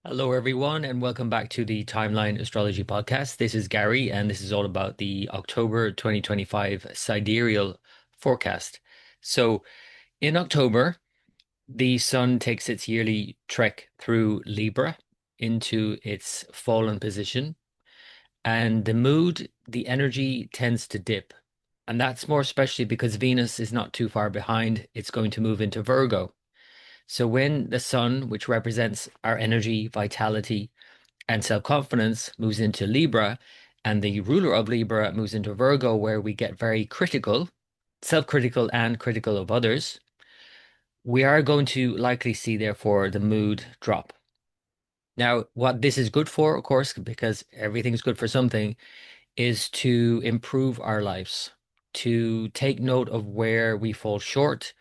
Hello, everyone, and welcome back to the Timeline Astrology Podcast. This is Gary, and this is all about the October 2025 Sidereal forecast. So, in October, the Sun takes its yearly trek through Libra into its fallen position, and the energy tends to dip. And that's more especially because Venus is not too far behind. It's going to move into Virgo. So, when the Sun, which represents our energy, vitality, and self-confidence moves into Libra, and the ruler of Libra moves into Virgo, where we get very critical, self-critical and critical of others. We are going to likely see, therefore, the mood drop. Now, what this is good for, of course, because everything's good for something, is to improve our lives, to take note of where we fall short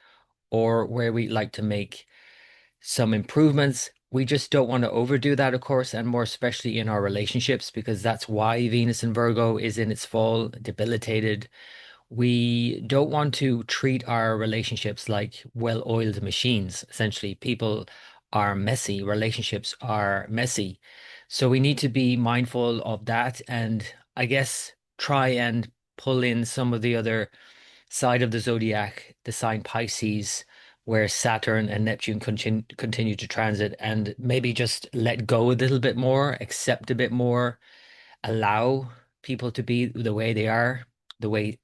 or where we like to make some improvements. We just don't want to overdo that, of course, and more especially in our relationships, because that's why Venus in Virgo is in its fall, debilitated. We don't want to treat our relationships like well-oiled machines. Essentially, people are messy, relationships are messy. So we need to be mindful of that and I guess try and pull in some of the other side of the zodiac, the sign Pisces, where Saturn and Neptune continue to transit, and maybe just let go a little bit more, accept a bit more, allow people to be the way they are, the way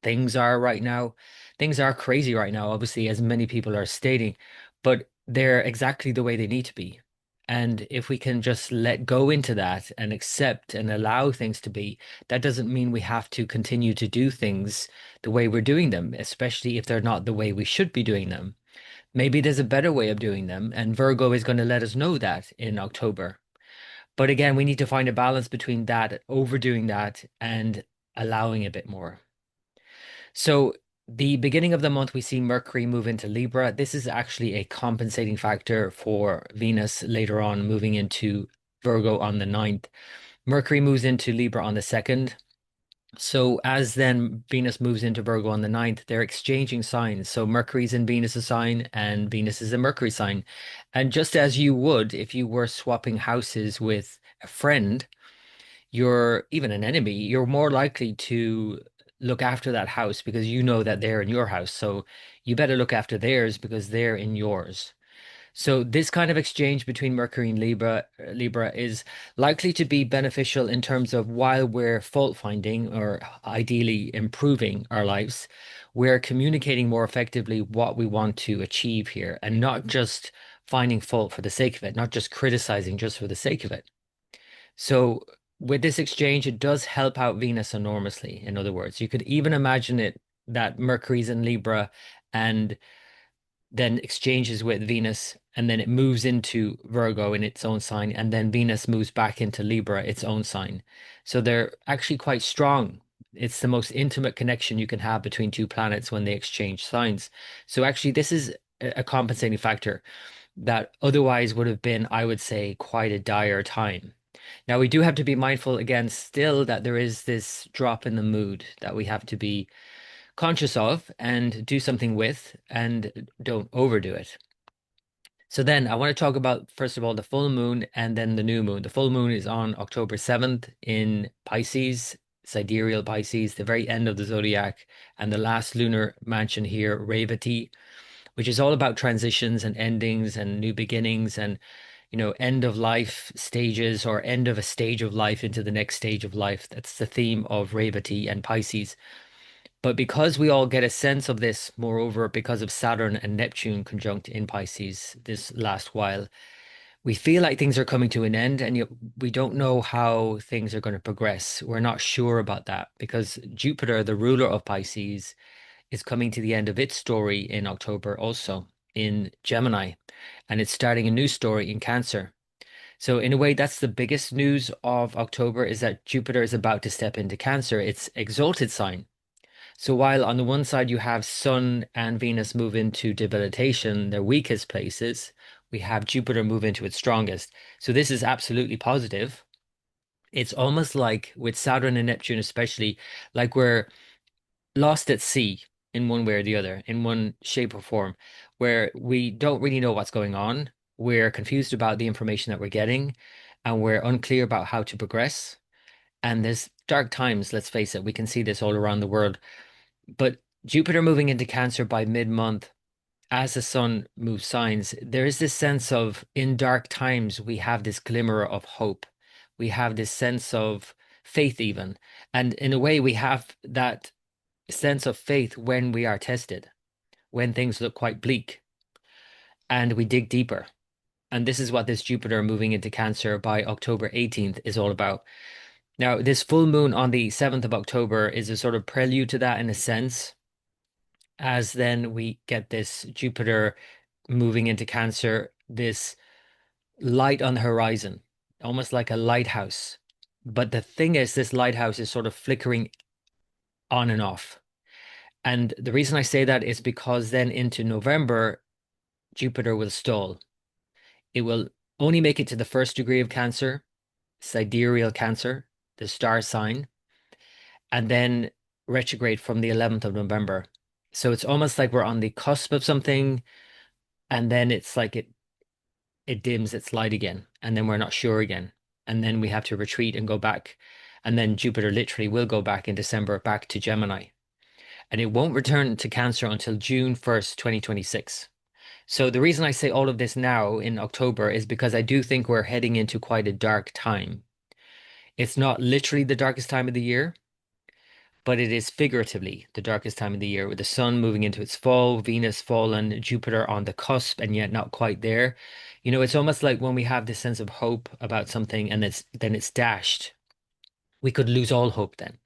things are right now. Things are crazy right now, obviously, as many people are stating, but they're exactly the way they need to be. And if we can just let go into that and accept and allow things to be, that doesn't mean we have to continue to do things the way we're doing them, especially if they're not the way we should be doing them. Maybe there's a better way of doing them, and Virgo is going to let us know that in October. But again, we need to find a balance between that, overdoing that, and allowing a bit more. So, the beginning of the month, we see Mercury move into Libra. This is actually a compensating factor for Venus later on moving into Virgo on the 9th. Mercury moves into Libra on the 2nd. So as then Venus moves into Virgo on the 9th, they're exchanging signs. So Mercury's in Venus's sign and Venus is in Mercury sign. And just as you would if you were swapping houses with a friend, you're even an enemy, you're more likely to look after that house because you know that they're in your house. So you better look after theirs because they're in yours. So this kind of exchange between Mercury and Libra is likely to be beneficial in terms of while we're fault finding or ideally improving our lives, we're communicating more effectively what we want to achieve here and not just finding fault for the sake of it, not just criticizing just for the sake of it. So with this exchange, it does help out Venus enormously. In other words, you could even imagine it that Mercury's in Libra and then exchanges with Venus, and then it moves into Virgo in its own sign, and then Venus moves back into Libra, its own sign. So they're actually quite strong. It's the most intimate connection you can have between two planets when they exchange signs. So actually, this is a compensating factor that otherwise would have been, I would say, quite a dire time. Now, we do have to be mindful again, still, that there is this drop in the mood that we have to be conscious of and do something with and don't overdo it. So then I want to talk about, first of all, the full moon and then the new moon. The full moon is on October 7th in Pisces, sidereal Pisces, the very end of the zodiac, and the last lunar mansion here, Revati, which is all about transitions and endings and new beginnings and, end of life stages or end of a stage of life into the next stage of life. That's the theme of Revati and Pisces. But because we all get a sense of this, moreover, because of Saturn and Neptune conjunct in Pisces this last while, we feel like things are coming to an end and yet we don't know how things are going to progress. We're not sure about that because Jupiter, the ruler of Pisces, is coming to the end of its story in October also in Gemini, and it's starting a new story in Cancer. So in a way, that's the biggest news of October is that Jupiter is about to step into Cancer, its exalted sign. So while on the one side you have Sun and Venus move into debilitation, their weakest places, we have Jupiter move into its strongest. So this is absolutely positive. It's almost like with Saturn and Neptune especially, like we're lost at sea in one way or the other, in one shape or form, where we don't really know what's going on. we're confused about the information that we're getting, and we're unclear about how to progress. And there's dark times, let's face it, we can see this all around the world. But Jupiter moving into Cancer by mid-month, as the sun moves signs, there is this sense of in dark times, we have this glimmer of hope. We have this sense of faith, even. And in a way, we have that sense of faith when we are tested, when things look quite bleak, and we dig deeper. And this is what this Jupiter moving into Cancer by October 18th is all about. Now, this full moon on the 7th of October is a sort of prelude to that in a sense, as then we get this Jupiter moving into Cancer, this light on the horizon, almost like a lighthouse. But the thing is, this lighthouse is sort of flickering on and off. And the reason I say that is because then into November, Jupiter will stall. It will only make it to the first degree of Cancer, sidereal Cancer, the star sign, and then retrograde from the 11th of November. So it's almost like we're on the cusp of something, and then it's like it dims its light again, and then we're not sure again. And then we have to retreat and go back. And then Jupiter literally will go back in December, back to Gemini. And it won't return to Cancer until June 1st, 2026. So the reason I say all of this now in October is because I do think we're heading into quite a dark time. It's not literally the darkest time of the year, but it is figuratively the darkest time of the year, with the sun moving into its fall, Venus fallen, Jupiter on the cusp, and yet not quite there. You know, it's almost like when we have this sense of hope about something and then it's dashed, we could lose all hope then.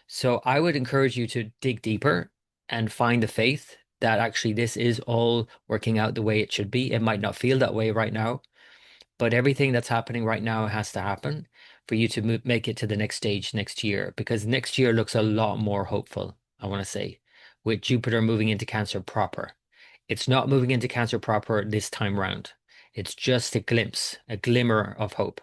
So I would encourage you to dig deeper and find the faith that actually this is all working out the way it should be. It might not feel that way right now, but everything that's happening right now has to happen for you to make it to the next stage next year, because next year looks a lot more hopeful, I want to say, with Jupiter moving into Cancer proper. It's not moving into Cancer proper this time round. It's just a glimpse, a glimmer of hope.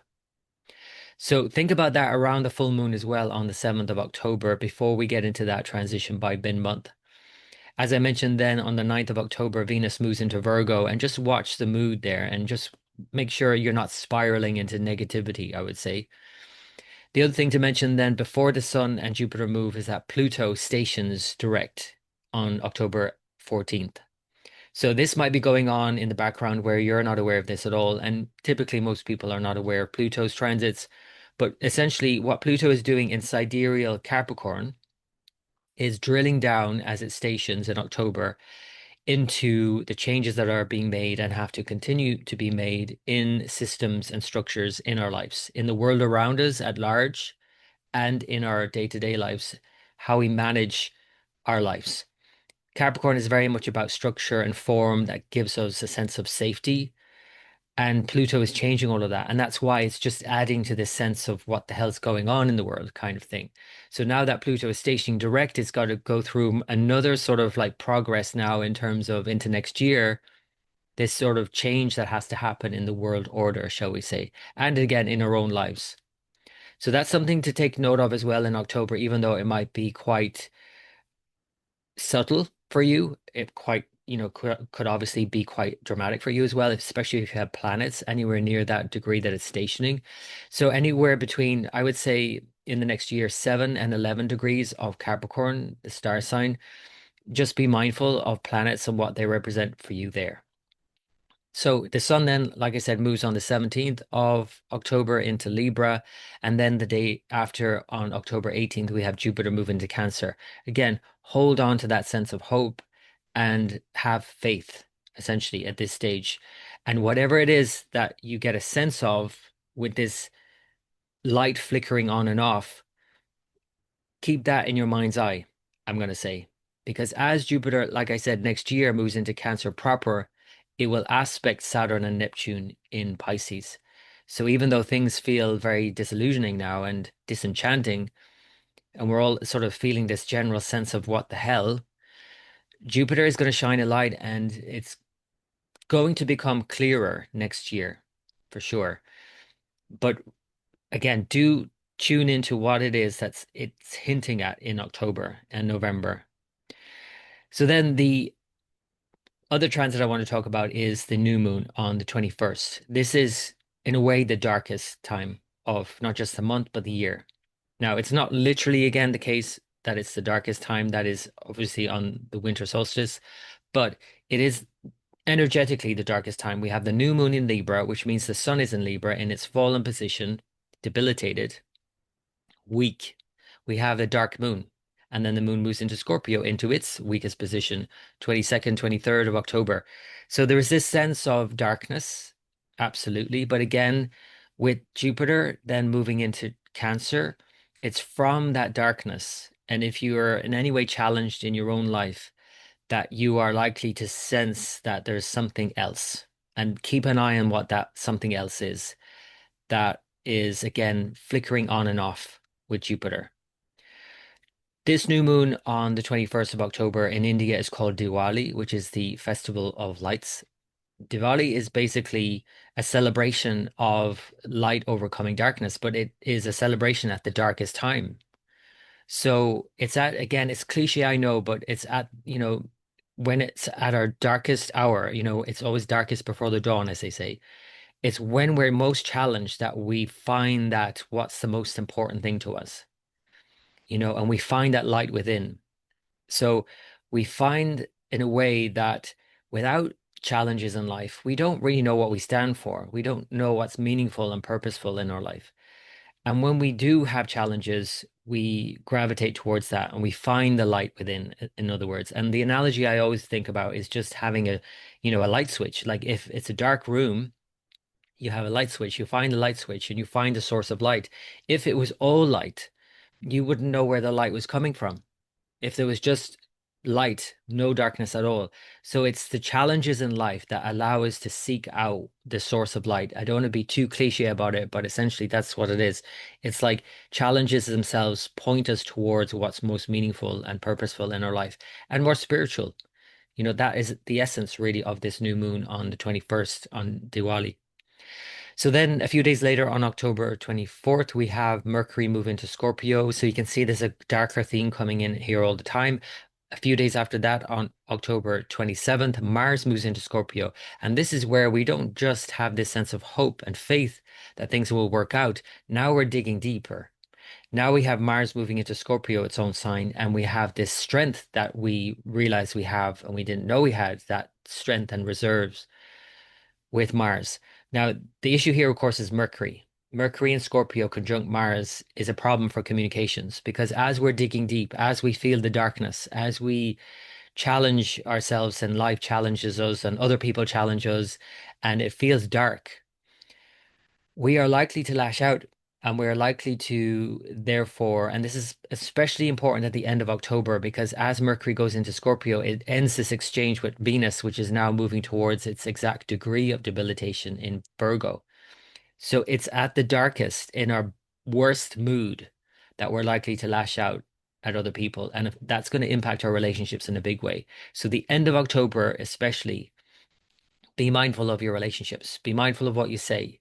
So think about that around the full moon as well on the 7th of October before we get into that transition by mid-month. As I mentioned then on the 9th of October, Venus moves into Virgo, and just watch the mood there and just make sure you're not spiraling into negativity, I would say. The other thing to mention then before the Sun and Jupiter move is that Pluto stations direct on October 14th. So this might be going on in the background where you're not aware of this at all. And typically most people are not aware of Pluto's transits. But essentially what Pluto is doing in sidereal Capricorn is drilling down as it stations in October into the changes that are being made and have to continue to be made in systems and structures in our lives, in the world around us at large, and in our day-to-day lives, how we manage our lives. Capricorn is very much about structure and form that gives us a sense of safety. And Pluto is changing all of that. And that's why it's just adding to this sense of what the hell's going on in the world kind of thing. So now that Pluto is stationing direct, it's got to go through another sort of like progress now in terms of into next year, this sort of change that has to happen in the world order, shall we say, and again in our own lives. So that's something to take note of as well in October, even though it might be quite subtle for you. It quite, could obviously be quite dramatic for you as well, especially if you have planets anywhere near that degree that it's stationing. So anywhere between, I would say, in the next year, 7 and 11 degrees of Capricorn, the star sign, just be mindful of planets and what they represent for you there. So the sun then, like I said, moves on the 17th of October into Libra. And then the day after, on October 18th, we have Jupiter move into Cancer. Again, hold on to that sense of hope and have faith, essentially, at this stage. And whatever it is that you get a sense of with this light flickering on and off, keep that in your mind's eye, I'm going to say. Because as Jupiter, like I said, next year moves into Cancer proper, it will aspect Saturn and Neptune in Pisces. So even though things feel very disillusioning now and disenchanting, and we're all sort of feeling this general sense of what the hell, Jupiter is going to shine a light and it's going to become clearer next year for sure. But again, do tune into what it is that's it's hinting at in October and November. So then the other transit I want to talk about is the new moon on the 21st. This is, in a way, the darkest time of not just the month, but the year. Now, it's not literally again the case that it's the darkest time. That is obviously on the winter solstice, but it is energetically the darkest time. We have the new moon in Libra, which means the sun is in Libra in its fallen position, debilitated, weak. We have a dark moon, and then the moon moves into Scorpio into its weakest position, 22nd, 23rd of October. So there is this sense of darkness, absolutely. But again, with Jupiter then moving into Cancer, it's from that darkness. And if you are in any way challenged in your own life, that you are likely to sense that there's something else. And keep an eye on what that something else is. That is, again, flickering on and off with Jupiter. This new moon on the 21st of October in India is called Diwali, which is the Festival of Lights. Diwali is basically a celebration of light overcoming darkness, but it is a celebration at the darkest time. So it's at, again, it's cliche, I know, but it's at, when it's at our darkest hour, it's always darkest before the dawn, as they say. It's when we're most challenged that we find that what's the most important thing to us, and we find that light within. So we find in a way that without challenges in life, we don't really know what we stand for. We don't know what's meaningful and purposeful in our life. And when we do have challenges, we gravitate towards that and we find the light within, in other words. And the analogy I always think about is just having a light switch. Like if it's a dark room, you have a light switch, you find the light switch and you find the source of light. If it was all light, you wouldn't know where the light was coming from. If there was just light, no darkness at all. So it's the challenges in life that allow us to seek out the source of light. I don't want to be too cliche about it, but essentially that's what it is. It's like challenges themselves point us towards what's most meaningful and purposeful in our life and more spiritual. That is the essence really of this new moon on the 21st on Diwali. So then a few days later on October 24th, we have Mercury move into Scorpio. So you can see there's a darker theme coming in here all the time. A few days after that, on October 27th, Mars moves into Scorpio. And this is where we don't just have this sense of hope and faith that things will work out. Now we're digging deeper. Now we have Mars moving into Scorpio, its own sign, and we have this strength that we realize we have and we didn't know we had, that strength and reserves with Mars. Now, the issue here, of course, is Mercury. Mercury in Scorpio conjunct Mars is a problem for communications because as we're digging deep, as we feel the darkness, as we challenge ourselves and life challenges us and other people challenge us, and it feels dark, we are likely to lash out and we're likely to, therefore, and this is especially important at the end of October because as Mercury goes into Scorpio, it ends this exchange with Venus, which is now moving towards its exact degree of debilitation in Virgo. So it's at the darkest in our worst mood that we're likely to lash out at other people. And that's going to impact our relationships in a big way. So the end of October, especially, be mindful of your relationships. Be mindful of what you say.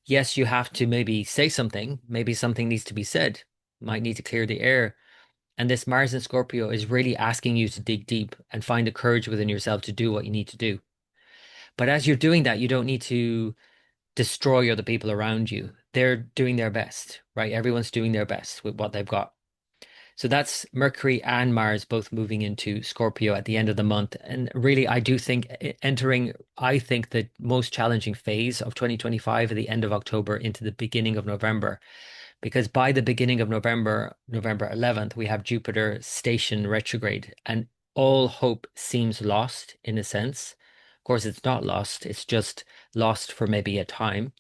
Yes, you have to maybe say something. Maybe something needs to be said. Might need to clear the air. And this Mars in Scorpio is really asking you to dig deep and find the courage within yourself to do what you need to do. But as you're doing that, you don't need to destroy other people around you. They're doing their best, right? Everyone's doing their best with what they've got. So that's Mercury and Mars both moving into Scorpio at the end of the month. And really, I do think I think the most challenging phase of 2025 at the end of October into the beginning of November. Because by the beginning of November, November 11th, we have Jupiter station retrograde and all hope seems lost in a sense. Of course, it's not lost. It's just lost for maybe a time.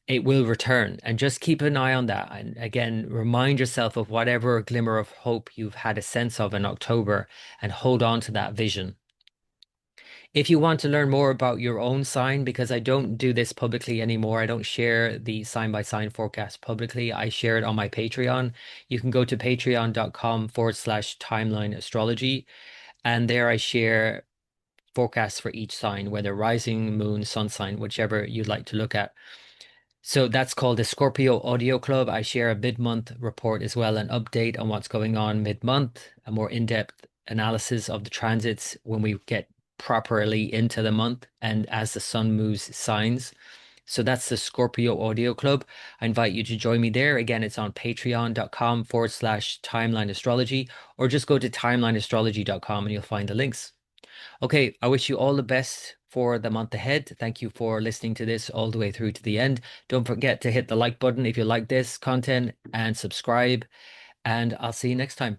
It will return and just keep an eye on that. And again, remind yourself of whatever glimmer of hope you've had a sense of in October and hold on to that vision. If you want to learn more about your own sign, because I don't do this publicly anymore, I don't share the sign by sign forecast publicly. I share it on my Patreon. You can go to patreon.com/timeline astrology. And there I share forecasts for each sign, whether rising, moon, sun sign, whichever you'd like to look at. So that's called the Scorpio Audio Club. I share a mid-month report as well, an update on what's going on mid-month, a more in-depth analysis of the transits when we get properly into the month and as the sun moves signs. So that's the Scorpio Audio Club. I invite you to join me there. Again, it's on patreon.com/timeline astrology, or just go to timelineastrology.com and you'll find the links. Okay, I wish you all the best for the month ahead. Thank you for listening to this all the way through to the end. Don't forget to hit the like button if you like this content and subscribe, and I'll see you next time.